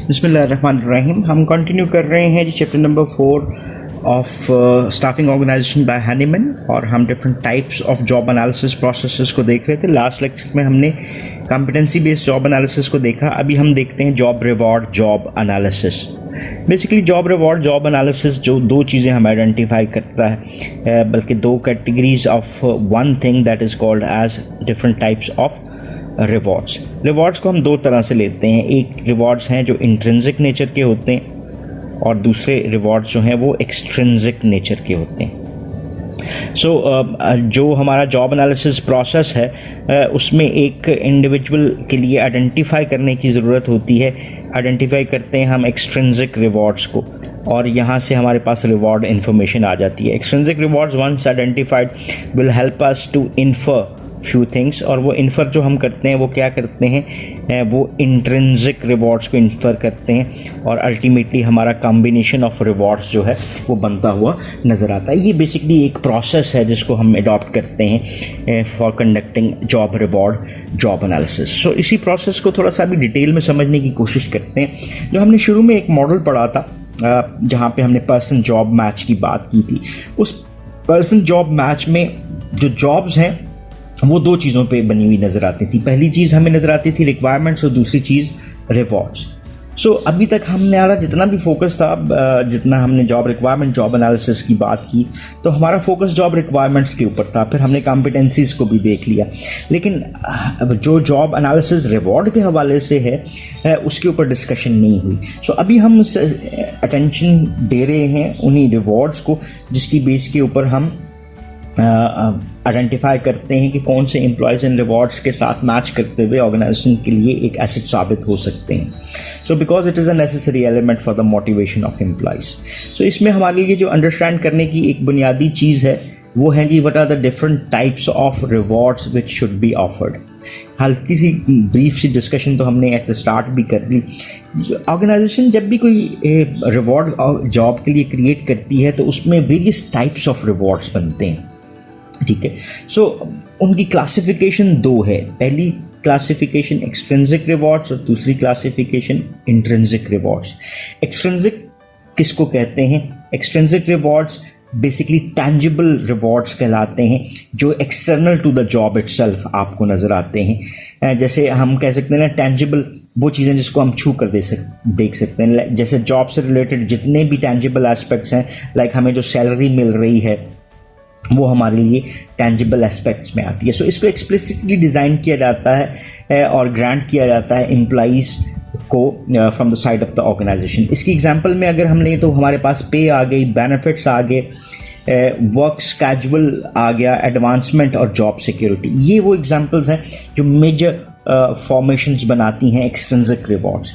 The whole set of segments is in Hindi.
बिस्मिल्लाहिर्रहमानिर्रहीम। हम कंटिन्यू कर रहे हैं जी chapter number 4 of staffing organisation by Heneman, और हम different types of job analysis processes को देख रहे थे। लास्ट लेक्चर में हमने कॉम्पिटेंसी बेस्ड जॉब एनालिसिस को देखा। अभी हम देखते हैं job reward job analysis. Basically job reward job analysis जो दो चीज़ें हमें आइडेंटिफाई करता है, बल्कि दो categories of one thing that is called as different types of rewards को हम दो तरह से लेते हैं। एक रिवॉर्ड्स हैं जो इंट्रिंसिक नेचर के होते हैं, और दूसरे रिवॉर्ड्स जो हैं वो एक्सट्रिंसिक नेचर के होते हैं। जो हमारा जॉब एनालिसिस प्रोसेस है, उसमें एक इंडिविजुअल के लिए आइडेंटिफाई करने की ज़रूरत होती है। आइडेंटिफाई करते हैं हम एक्सट्रिंसिक रिवॉर्ड्स को, और यहाँ से हमारे पास रिवॉर्ड इन्फॉर्मेशन आ जाती है। Extrinsic rewards once identified will help us to infer few things, और वो इन्फर जो हम करते हैं वो क्या करते हैं, वो इंट्रिंसिक रिवॉर्ड्स को इन्फर करते हैं, और अल्टीमेटली हमारा कॉम्बिनेशन ऑफ रिवॉर्ड्स जो है वो बनता हुआ नज़र आता है। ये बेसिकली एक प्रोसेस है जिसको हम अडॉप्ट करते हैं for conducting job reward job analysis. So इसी प्रोसेस को थोड़ा सा भी डिटेल में समझने की कोशिश करते हैं। जो हमने शुरू में एक मॉडल पढ़ा था, जहाँ पे हमने पर्सन जॉब मैच की बात की थी, उस पर्सन जॉब मैच में जो जॉब्स हैं वो दो चीज़ों पे बनी हुई नज़र आती थी। पहली चीज़ हमें नज़र आती थी रिक्वायरमेंट्स, और दूसरी चीज़ रिवॉर्ड्स। सो अभी तक हमारा जितना भी फोकस था, जितना हमने जॉब रिक्वायरमेंट जॉब एनालिसिस की बात की, तो हमारा फोकस जॉब रिक्वायरमेंट्स के ऊपर था। फिर हमने कॉम्पिटेंसीज़ को भी देख लिया, लेकिन जो जॉब एनालिसिस रिवॉर्ड के हवाले से है उसके ऊपर डिस्कशन नहीं हुई। सो अभी हम अटेंशन दे रहे हैं उन्हीं रिवॉर्ड्स को जिसकी बेस के ऊपर हम आइडेंटिफाई करते हैं कि कौन से एम्प्लॉयज़ इन रिवॉर्ड्स के साथ मैच करते हुए ऑर्गेनाइजेशन के लिए एक एसेट साबित हो सकते हैं। So because it is a necessary element for the motivation of employees. So इसमें हमारे लिए जो अंडरस्टैंड करने की एक बुनियादी चीज़ है वो है जी what are the different types of rewards which should be offered. हल्की सी ब्रीफ सी डिस्कशन तो हमने एट द स्टार्ट भी कर ली। ऑर्गेनाइजेशन जब भी कोई रिवॉर्ड जॉब के लिए क्रिएट करती है तो उसमें वेरियस टाइप्स ऑफ रिवॉर्ड्स बनते हैं, ठीक है। सो उनकी क्लासिफिकेशन दो है। पहली क्लासिफिकेशन एक्सट्रिंसिक रिवॉर्ड्स, और दूसरी क्लासिफिकेशन इंट्रिंसिक रिवॉर्ड्स। एक्सट्रिंसिक किसको कहते हैं? Extrinsic rewards basically tangible rewards कहलाते हैं, जो external to the job itself आपको नज़र आते हैं। जैसे हम कह सकते हैं ना, टैंजिबल वो चीज़ें जिसको हम छू कर देख सकते हैं। जैसे जॉब से रिलेटेड जितने भी टैंजिबल एस्पेक्ट्स हैं, लाइक हमें जो सैलरी मिल रही है वो हमारे लिए टैंजिबल एस्पेक्ट्स में आती है। सो इसको एक्सप्लिसिटली डिज़ाइन किया जाता है और ग्रांट किया जाता है एम्प्लॉइज़ को from the side of the organization. इसकी एग्जांपल में अगर हम लें तो हमारे पास पे आ गई, बेनिफिट्स आ गए, वर्क स्केड्यूल आ गया, एडवांसमेंट और जॉब सिक्योरिटी। ये वो एग्जांपल्स हैं जो मेजर फॉर्मेशंस बनाती हैं एक्सट्रिंसिक रिवॉर्ड्स।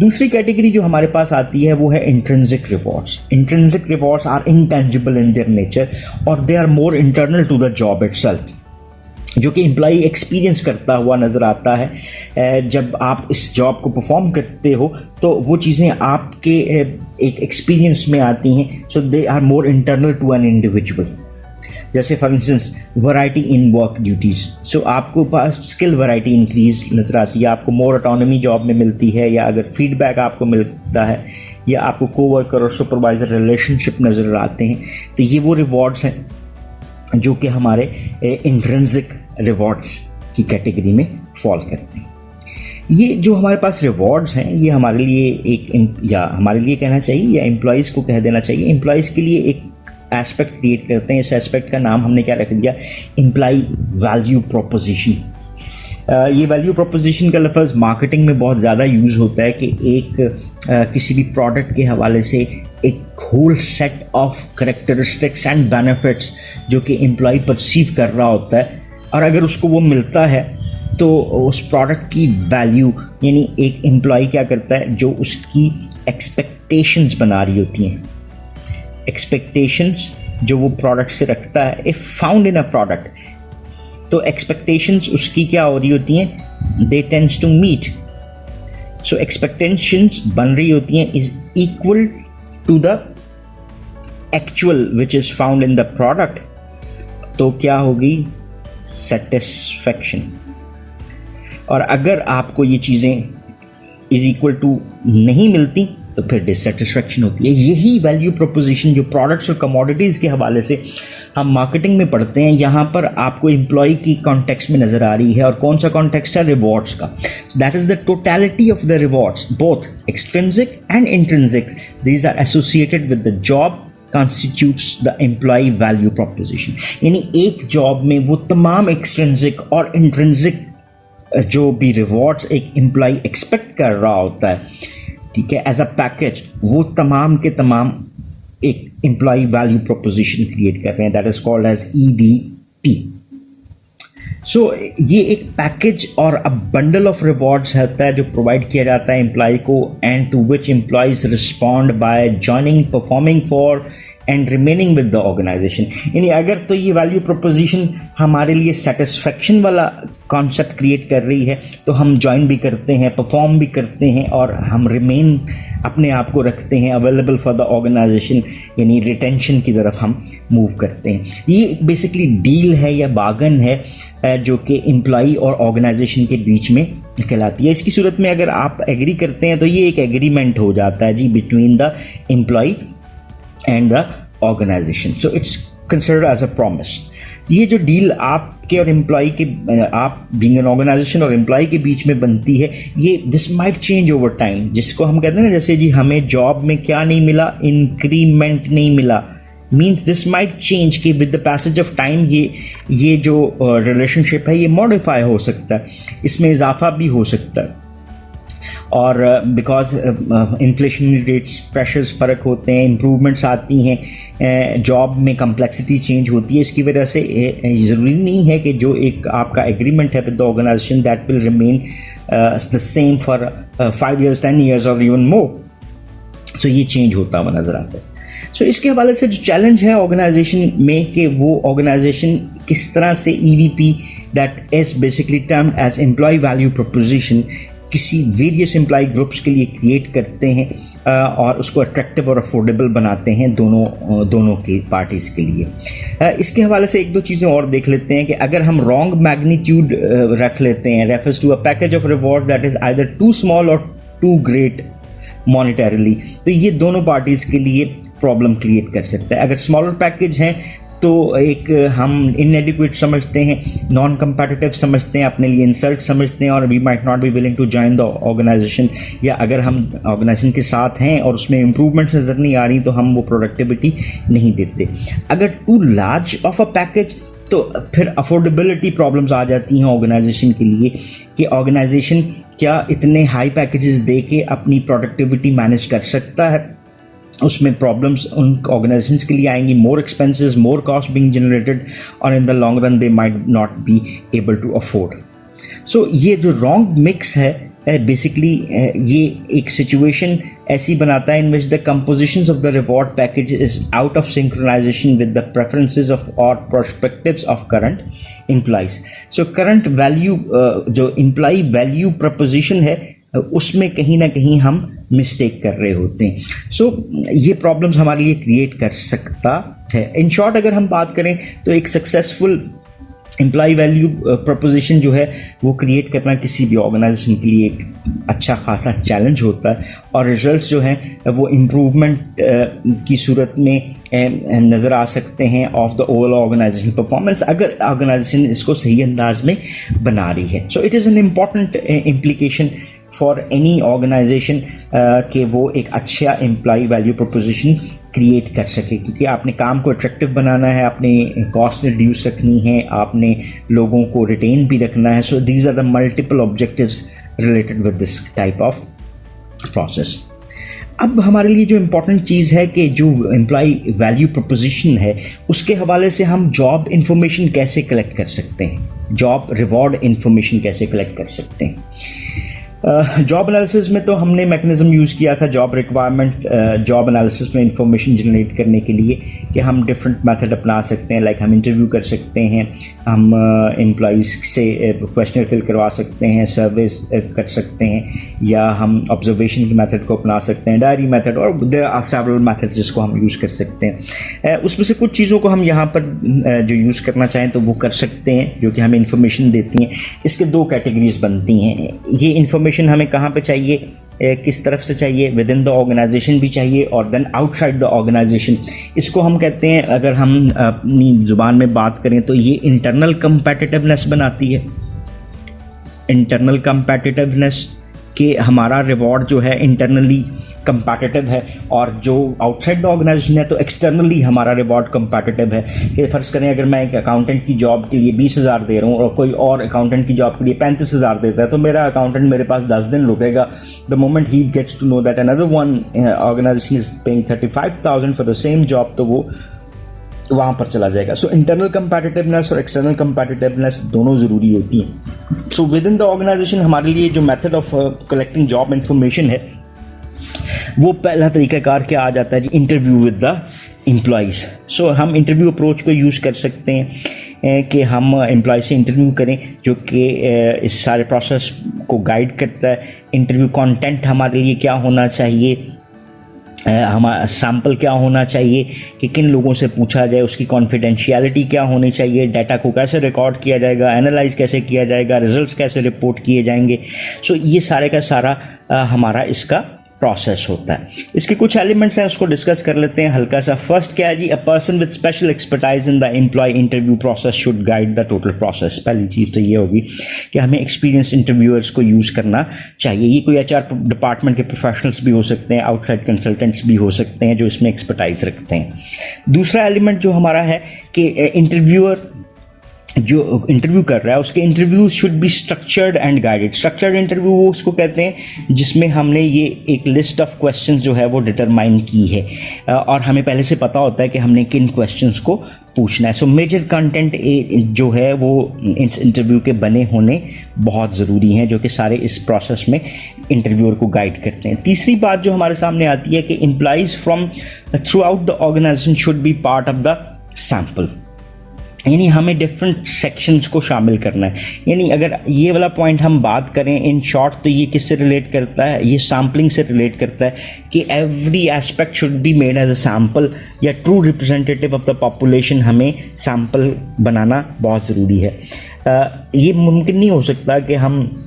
दूसरी कैटेगरी जो हमारे पास आती है वो है intrinsic rewards. Intrinsic rewards are intangible in their nature, और they are more internal to the job itself, जो कि एम्प्लॉई एक्सपीरियंस करता हुआ नज़र आता है। जब आप इस जॉब को परफॉर्म करते हो तो वो चीज़ें आपके एक एक्सपीरियंस में आती हैं। So they are more internal to an individual. जैसे for instance variety in work duties. So आपको पास स्किल वैरायटी इंक्रीज नज़र आती है, आपको मोर ऑटोनॉमी जॉब में मिलती है, या अगर फीडबैक आपको मिलता है, या आपको कोवर्कर और सुपरवाइज़र रिलेशनशिप नज़र आते हैं, तो ये वो रिवॉर्ड्स हैं जो कि हमारे इंट्रिंसिक रिवॉर्ड्स की कैटेगरी में फॉल करते हैं। ये जो हमारे पास रिवॉर्ड्स हैं ये हमारे लिए हमारे लिए कहना चाहिए, या एम्प्लॉयज़ को कह देना चाहिए, एम्प्लॉयज़ के लिए एक एस्पेक्ट क्रिएट करते हैं। इस एस्पेक्ट का नाम हमने क्या रख दिया? Employee value proposition. ये वैल्यू प्रोपोजिशन का लफ्ज़ मार्केटिंग में बहुत ज़्यादा यूज़ होता है कि एक किसी भी प्रोडक्ट के हवाले से एक whole set of characteristics and benefits जो कि एम्प्लॉय परसीव कर रहा होता है, और अगर उसको वो मिलता है तो उस प्रोडक्ट की वैल्यू, यानी एक एम्प्लॉय क्या करता है, जो उसकी एक्सपेक्टेशंस बना रही होती हैं, एक्सपेक्टेशंस जो वो प्रोडक्ट से रखता है, if found in a product, तो एक्सपेक्टेशंस उसकी क्या हो रही होती हैं? They tends to meet. So expectations बन रही होती हैं is equal to the actual which is found in the product, तो क्या होगी? सेटिस्फैक्शन। और अगर आपको ये चीज़ें इज इक्वल टू नहीं मिलती तो फिर डिससेटिस्फैक्शन होती है। यही वैल्यू प्रोपोजिशन जो प्रोडक्ट्स और कमोडिटीज़ के हवाले से हम मार्केटिंग में पढ़ते हैं, यहाँ पर आपको एम्प्लॉय की कॉन्टेक्स्ट में नज़र आ रही है। और कौन सा कॉन्टेक्स्ट है? रिवॉर्ड्स का। That is the totality of the rewards, both extrinsic and intrinsic, these are associated with the job constitutes the employee value proposition। यानी एक जॉब में वो तमाम एक्सट्रिंसिक और इंट्रिंसिक जो भी रिवॉर्ड्स एक एम्प्लॉय एक्सपेक्ट कर रहा होता है, ठीक है, एज अ पैकेज, वो तमाम के तमाम एक एम्प्लॉय वैल्यू प्रोपोजिशन क्रिएट कर रहे हैं। That is called as EVP। So ये एक पैकेज और अ बंडल ऑफ रिवॉर्ड्स होता है जो प्रोवाइड किया जाता है एम्प्लॉय को, and to which employees respond by joining, performing for and remaining with the organization. यानी अगर तो ये वैल्यू प्रोपोजिशन हमारे लिए सेटिस्फेक्शन वाला कॉन्सेप्ट क्रिएट कर रही है तो हम ज्वाइन भी करते हैं, परफॉर्म भी करते हैं और हम रिमेन अपने आप को रखते हैं अवेलेबल फॉर द ऑर्गेनाइजेशन, यानी रिटेंशन की तरफ हम मूव करते हैं। ये बेसिकली डील है या बार्गन है जो कि एम्प्लॉई और ऑर्गेनाइजेशन के बीच में कहलाती है। इसकी सूरत में अगर आप एग्री करते हैं तो ये एक एग्रीमेंट हो जाता है जी between the employee and the organisation. So it's considered as a promise. ये जो डील आपके और एम्प्लॉय के, आप बीइंग एन ऑर्गेनाइजेशन और एम्प्लॉय के बीच में बनती है, ये this might change over time, जिसको हम कहते हैं ना, जैसे जी हमें जॉब में क्या नहीं मिला, इंक्रीमेंट नहीं मिला, मीन्स दिस माइट चेंज कि with the passage of time ये जो रिलेशनशिप है ये मॉडिफाई हो सकता है, इसमें इजाफा भी हो सकता है। और बिकॉज इन्फ्लेशन रेट्स, प्रेशर्स फ़र्क होते हैं, इम्प्रूवमेंट्स आती हैं, जॉब में कम्प्लेक्सिटी चेंज होती है, इसकी वजह से ज़रूरी नहीं है कि जो एक आपका एग्रीमेंट है with the organization that will remain the same for 5 years, 10 years और इवन मोर। सो ये चेंज होता हुआ नज़र आता है। सो इसके हवाले से जो चैलेंज है ऑर्गेनाइजेशन में कि वो ऑर्गेनाइजेशन किस तरह से EVP that is basically termed as employee value proposition किसी वेरियस एम्प्लॉय ग्रुप्स के लिए क्रिएट करते हैं और उसको अट्रैक्टिव और अफोर्डेबल बनाते हैं दोनों की पार्टीज़ के लिए। इसके हवाले से एक दो चीज़ें और देख लेते हैं कि अगर हम रॉन्ग मैग्नीट्यूड रख लेते हैं, refers to a package of reward that is either too small और टू ग्रेट मॉनिटरीली, तो ये दोनों पार्टीज़ के लिए प्रॉब्लम क्रिएट कर सकता है। अगर स्मॉलर पैकेज हैं तो एक हम इनएडिक्वेट समझते हैं, नॉन कंपेटिटिव समझते हैं, अपने लिए इंसल्ट समझते हैं और we might not be willing to join the organization. या अगर हम ऑर्गेनाइजेशन के साथ हैं और उसमें इम्प्रूवमेंट्स नज़र नहीं आ रही तो हम वो प्रोडक्टिविटी नहीं देते। अगर too large of a package तो फिर अफोर्डेबिलिटी प्रॉब्लम्स आ जाती हैं ऑर्गेनाइजेशन के लिए कि ऑर्गेनाइजेशन क्या इतने हाई पैकेजेस दे के अपनी प्रोडक्टिविटी मैनेज कर सकता है। उसमें प्रॉब्लम्स उन ऑर्गेनाइजेशंस के लिए आएंगी, more expenses, more cost being generated और in the long run they might not be able to afford. So ये जो रॉन्ग मिक्स है बेसिकली ये एक सिचुएशन ऐसी बनाता है in which the compositions of the reward package is out of synchronisation with the preferences of और perspectives of current employees. So current value जो एम्प्लॉय वैल्यू प्रपोजिशन है उसमें कहीं ना कहीं हम मिस्टेक कर रहे होते हैं। सो ये प्रॉब्लम्स हमारे लिए क्रिएट कर सकता है। इन शॉर्ट अगर हम बात करें तो एक सक्सेसफुल एम्प्लॉय वैल्यू प्रपोजिशन जो है वो क्रिएट करना किसी भी ऑर्गेनाइजेशन के लिए एक अच्छा खासा चैलेंज होता है और रिजल्ट्स जो हैं वो इम्प्रूवमेंट की सूरत में नज़र आ सकते हैं of the overall organization performance अगर ऑर्गेनाइजेशन इसको सही अंदाज में बना रही है। So it is an important implication for any organization कि वो एक अच्छा एम्प्लॉय वैल्यू प्रोपोजिशन क्रिएट कर सके, क्योंकि आपने काम को अट्रैक्टिव बनाना है, आपने कॉस्ट रिड्यूस रखनी है, आपने लोगों को रिटेन भी रखना है। So these are the multiple objectives related with this type of process. अब हमारे लिए जो इम्पॉर्टेंट चीज़ है कि जो एम्प्लॉय वैल्यू प्रोपोजिशन है उसके हवाले से हम जॉब इन्फॉर्मेशन कैसे कलेक्ट कर सकते हैं, जॉब रिवॉर्ड इन्फॉर्मेशन कैसे कलेक्ट कर सकते हैं। जॉब एनालिसिस में तो हमने मैकेनिज़्म यूज़ किया था जॉब रिक्वायरमेंट जॉब एनालिसिस में इंफॉर्मेशन जनरेट करने के लिए कि हम डिफरेंट मेथड अपना सकते हैं। लाइक हम इंटरव्यू कर सकते हैं, हम एम्प्लॉइज़ से क्वेश्चनर फिल करवा सकते हैं, सर्विस कर सकते हैं, या हम ऑब्जर्वेशन की मेथड को अपना सकते हैं, डायरी मेथड, और देयर आर सेवरल मेथड जिसको हम यूज़ कर सकते हैं। उसमें से कुछ चीज़ों को हम यहाँ पर जो यूज़ करना चाहें तो वो कर सकते हैं जो कि हमें इंफॉर्मेशन देती हैं। इसके दो कैटेगरीज बनती हैं। ये इंफॉर्मेशन हमें कहाँ पे चाहिए, किस तरफ से चाहिए, विद इन द ऑर्गेनाइजेशन भी चाहिए और देन आउटसाइड द ऑर्गेनाइजेशन। इसको हम कहते हैं, अगर हम अपनी ज़ुबान में बात करें तो ये इंटरनल कंपेटिटिवनेस बनाती है। इंटरनल कंपेटिटिवनेस कि हमारा रिवॉर्ड जो है इंटरनली कंपैटिटिव है, और जो आउटसाइड द ऑर्गेनाइजेशन है तो एक्सटर्नली हमारा रिवॉर्ड कंपैटिटिव है। कि फ़र्ज़ करें अगर मैं एक अकाउंटेंट की जॉब के लिए 20,000 दे रहा हूँ और कोई और अकाउंटेंट की जॉब के लिए 35,000 देता है, तो मेरा अकाउंटेंट मेरे पास 10 दिन रुकेगा। The moment he gets to know that another one organization is paying 35,000 for the same job, तो वो वहाँ पर चला जाएगा। सो इंटरनल कंपैटिटिवनेस और एक्सटर्नल कंपैटिटिवनेस दोनों ज़रूरी होती हैं। So within the organization हमारे लिए जो method of collecting job information है, वो पहला तरीक़ाकार क्या आ जाता है जी, interview with the employees. So हम इंटरव्यू अप्रोच को यूज़ कर सकते हैं कि हम एम्प्लॉय से इंटरव्यू करें, जो कि इस सारे प्रोसेस को गाइड करता है। इंटरव्यू कंटेंट हमारे लिए क्या होना चाहिए, हमारा सैम्पल क्या होना चाहिए, कि किन लोगों से पूछा जाए, उसकी कॉन्फिडेंशियलिटी क्या होनी चाहिए, डाटा को कैसे रिकॉर्ड किया जाएगा, एनालाइज कैसे किया जाएगा, रिजल्ट्स कैसे रिपोर्ट किए जाएंगे। सो ये सारे का सारा हमारा इसका प्रोसेस होता है। इसके कुछ एलिमेंट्स हैं, उसको डिस्कस कर लेते हैं हल्का सा। फर्स्ट क्या है जी, a person with special expertise in the employee interview process should guide the total process. पहली चीज़ तो ये होगी कि हमें एक्सपीरियंस इंटरव्यूअर्स को यूज़ करना चाहिए। ये कोई HR डिपार्टमेंट के प्रोफेशनल्स भी हो सकते हैं, आउटसाइड कंसल्टेंट्स भी हो सकते हैं जो इसमें एक्सपर्टाइज रखते हैं। दूसरा एलिमेंट जो हमारा है कि इंटरव्यूअर जो इंटरव्यू कर रहा है उसके interview should be structured and guided. Structured interview वो उसको कहते हैं जिसमें हमने ये एक लिस्ट ऑफ क्वेश्चंस जो है वो डिटरमाइन की है और हमें पहले से पता होता है कि हमने किन क्वेश्चंस को पूछना है। सो मेजर कंटेंट जो है वो इस इंटरव्यू के बने होने बहुत ज़रूरी हैं, जो कि सारे इस प्रोसेस में इंटरव्यूअर को गाइड करते हैं। तीसरी बात जो हमारे सामने आती है कि employees from throughout the organization should be part of the sample, यानी हमें डिफरेंट सेक्शंस को शामिल करना है। यानी अगर ये वाला पॉइंट हम बात करें इन शॉर्ट, तो ये किससे रिलेट करता है, ये सैम्पलिंग से रिलेट करता है कि every aspect should be made as a sample, या true representative of the population हमें सैम्पल बनाना बहुत ज़रूरी है। ये मुमकिन नहीं हो सकता कि हम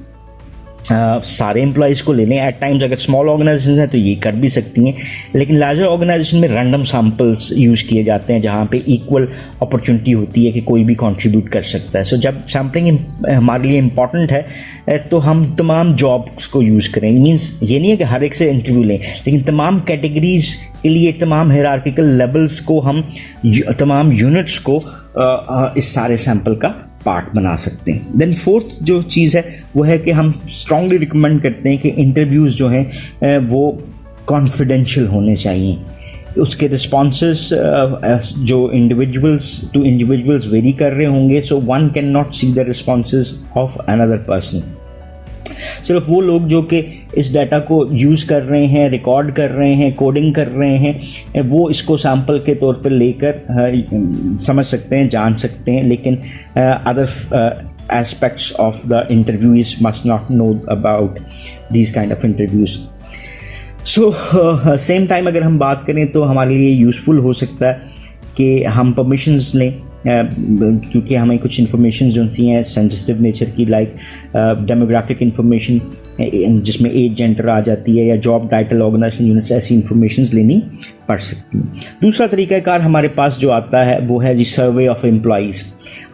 सारे एम्प्लॉयज़ को ले लें। एट टाइम्स अगर स्मॉल ऑर्गेनाइजेशन हैं तो ये कर भी सकती हैं, लेकिन लार्जर ऑर्गेनाइजेशन में रैंडम सैम्पल्स यूज़ किए जाते हैं जहाँ पे इक्वल अपॉर्चुनिटी होती है कि कोई भी कंट्रीब्यूट कर सकता है। सो जब सैम्पलिंग हमारे लिए इम्पॉर्टेंट है तो हम तमाम जॉब्स को यूज़ करें। मीन्स ये नहीं है कि हर एक से इंटरव्यू लें, लेकिन तमाम कैटेगरीज के लिए तमाम हायरार्किकल लेवल्स को हम तमाम यूनिट्स को इस सारे सैम्पल का पार्ट बना सकते हैं। देन फोर्थ जो चीज़ है वो है कि हम स्ट्रांगली रिकमेंड करते हैं कि इंटरव्यूज़ जो हैं वो कॉन्फिडेंशियल होने चाहिए। उसके रिस्पॉन्सेस जो इंडिविजुअल्स वेरी कर रहे होंगे, so one can not see the responses of another person. सिर्फ वो लोग जो कि इस डाटा को यूज़ कर रहे हैं, रिकॉर्ड कर रहे हैं, कोडिंग कर रहे हैं, वो इसको सैम्पल के तौर पर लेकर समझ सकते हैं, जान सकते हैं, लेकिन other aspects of the interviews must not know about these kind of interviews. So same time अगर हम बात करें तो हमारे लिए यूज़फुल हो सकता है कि हम परमिशंस लें, क्योंकि हमें कुछ इन्फॉर्मेशन जो सी हैं सेंसिटिव नेचर की, लाइक डेमोग्राफिक इन्फॉर्मेशन जिसमें एज जेंडर आ जाती है, या जॉब टाइटल, ऑर्गेनाइजेशन यूनिट्स, ऐसी इन्फॉर्मेशन लेनी पड़ सकती हैं। दूसरा तरीक़ाकार हमारे पास जो आता है वो है जी सर्वे ऑफ एम्प्लॉइज़।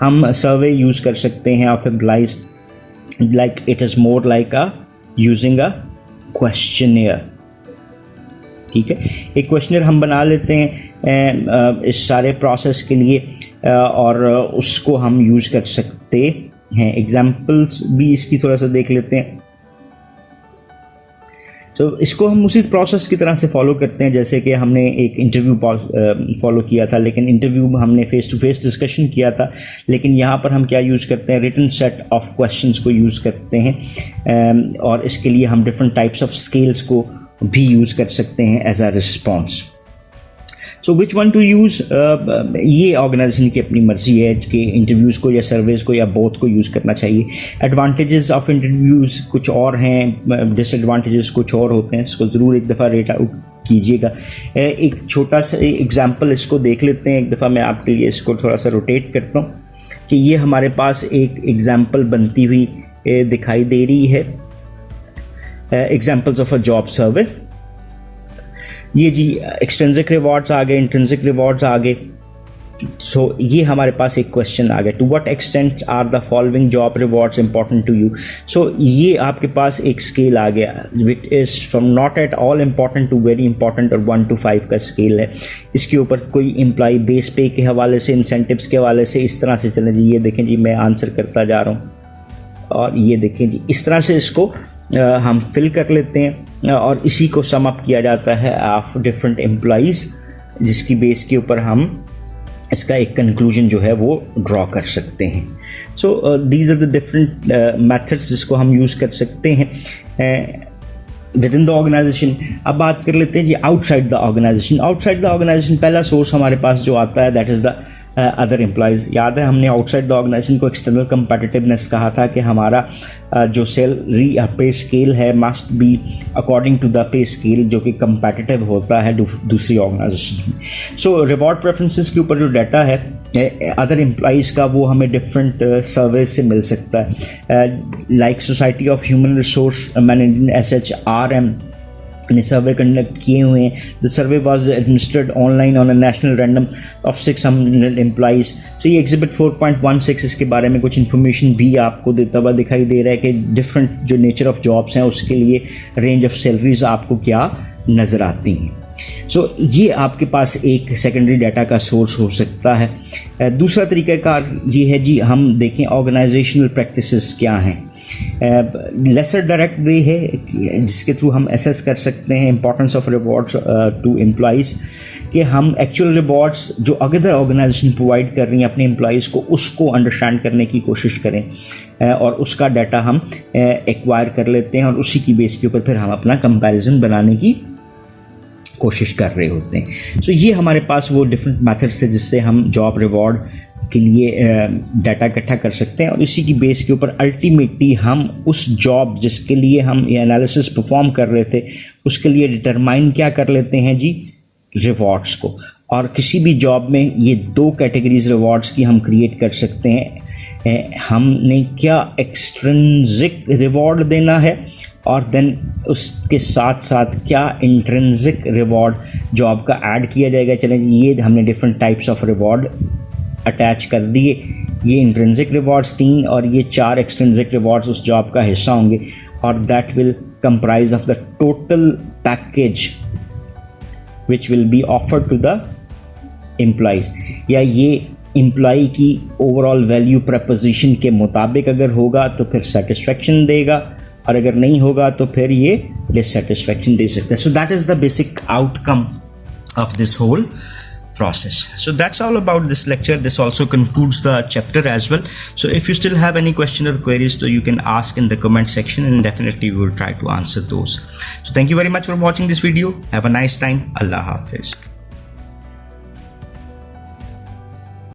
हम सर्वे यूज़ कर सकते हैं of employees, like it is more like using a questionnaire. ठीक है, एक क्वेश्चनर हम बना लेते हैं इस सारे प्रोसेस के लिए और उसको हम यूज़ कर सकते हैं। एग्जाम्पल्स भी इसकी थोड़ा सा देख लेते हैं। तो इसको हम उसी प्रोसेस की तरह से फॉलो करते हैं जैसे कि हमने एक इंटरव्यू फॉलो किया था, लेकिन इंटरव्यू में हमने फेस टू फेस डिस्कशन किया था, लेकिन यहाँ पर हम क्या यूज़ करते हैं, रिटन सेट ऑफ क्वेश्चंस को यूज़ करते हैं और इसके लिए हम डिफरेंट टाइप्स ऑफ स्केल्स को भी यूज़ कर सकते हैं as a response. So which one to use, ये ऑर्गेनाइजेशन की अपनी मर्जी है कि इंटरव्यूज़ को या सर्वेज़ को या बोथ को यूज़ करना चाहिए। एडवांटेजेस ऑफ इंटरव्यूज़ कुछ और हैं, डिसएडवांटेजेस कुछ और होते हैं, इसको ज़रूर एक दफ़ा रेट आउट कीजिएगा। एक छोटा सा एग्जांपल इसको देख लेते हैं, एक दफ़ा मैं आपके लिए इसको थोड़ा सा रोटेट करता हूँ कि ये हमारे पास एक एग्जांपल बनती हुई दिखाई दे रही है। एग्जांपल्स ऑफ अ जॉब सर्वे। ये जी एक्सट्रिंसिक रिवॉर्ड्स आ गए, इंट्रिंसिक रिवॉर्ड्स आ गए। सो ये हमारे पास एक क्वेश्चन आ गया, to what extent are the following job rewards important to you. So ये आपके पास एक स्केल आ गया which is from not at all important to very important, और 1 to 5 का स्केल है। इसके ऊपर कोई एम्प्लॉय बेस पे के हवाले से, इंसेंटिव्स के हवाले से इस तरह से चलें जी। ये देखें जी, मैं आंसर करता जा रहा हूँ और ये देखें जी, इस तरह से इसको हम फिल कर लेते हैं और इसी को सम अप किया जाता है ऑफ डिफरेंट एम्प्लॉइज़, जिसकी बेस के ऊपर हम इसका एक कंक्लूजन जो है वो ड्रॉ कर सकते हैं। So these are the different methods जिसको हम यूज़ कर सकते हैं विद इन द ऑर्गेनाइजेशन। अब बात कर लेते हैं जी outside the organisation. Outside the organisation पहला सोर्स हमारे पास जो आता है that is the other employees. याद है हमने आउटसाइड द ऑर्गेनाइजेशन को एक्सटर्नल कंपेटिटिवनेस कहा था कि हमारा जो सैलरी पे स्केल है must be according to the pay scale जो कि कंपेटिटिव होता है दूसरी ऑर्गेनाइजेशन में। सो रिवॉर्ड प्रेफरेंसेस के ऊपर जो डाटा है अदर एम्प्लॉयज़ का वो हमें डिफरेंट सर्वेज से मिल सकता है। Like society of human resource management SHRM ने सर्वे कंडक्ट किए हुए हैं। The survey was administered online on a national random of 600 employees. So ये एग्जिबिट 4.16 इसके बारे में कुछ इन्फॉर्मेशन भी आपको देता हुआ दिखाई दे रहा है कि डिफरेंट जो नेचर ऑफ जॉब्स हैं उसके लिए रेंज ऑफ सैलरीज आपको क्या नज़र आती हैं। सो ये आपके पास एक सेकेंडरी डाटा का सोर्स हो सकता है। दूसरा तरीक़ाकार ये है जी, हम देखें ऑर्गेनाइजेशनल प्रैक्टिसेस क्या हैं। लेसर डायरेक्ट वे है जिसके थ्रू हम एसेस कर सकते हैं importance of rewards to employees, कि हम एक्चुअल रिवॉर्ड्स जो अदर ऑर्गेनाइजेशन प्रोवाइड कर रही हैं अपने एम्प्लॉइज़ को उसको अंडरस्टैंड करने की कोशिश करें और उसका डाटा हम एक्वायर कर लेते हैं और उसी की बेस के ऊपर फिर हम अपना कंपैरिजन बनाने की कोशिश कर रहे होते हैं। सो ये हमारे पास वो डिफरेंट मेथड्स है जिससे हम जॉब रिवॉर्ड के लिए डाटा इकट्ठा कर सकते हैं और इसी की बेस के ऊपर अल्टीमेटली हम उस जॉब जिसके लिए हम ये एनालिसिस परफॉर्म कर रहे थे उसके लिए डिटरमाइन क्या कर लेते हैं जी, रिवॉर्ड्स को। और किसी भी जॉब में ये 2 कैटेगरीज रिवॉर्ड्स की हम क्रिएट कर सकते हैं। हमने क्या एक्सट्रिंसिक रिवॉर्ड देना है और देन उसके साथ साथ क्या इंट्रिंसिक रिवॉर्ड जॉब का ऐड किया जाएगा। चलें जी, ये हमने different types of reward attach कर दिए। ये इंट्रिंसिक रिवॉर्ड्स 3 और ये 4 एक्सट्रिंसिक रिवॉर्ड्स उस जॉब का हिस्सा होंगे और that will comprise of the total package which will be offered to the employees. या ये एम्प्लॉई की ओवरऑल वैल्यू प्रपोजिशन के मुताबिक अगर होगा तो फिर सेटिस्फेक्शन देगा और अगर नहीं होगा तो फिर ये डिससेटिस्फेक्शन दे सकता है। So that is the basic outcome of this whole process. So that's all about this lecture. This also concludes the chapter as well. So if you still have any question or queries, so you can ask in the comment section and definitely we will try to answer those. So thank you very much for watching this video. Have a nice time. Allah Hafiz.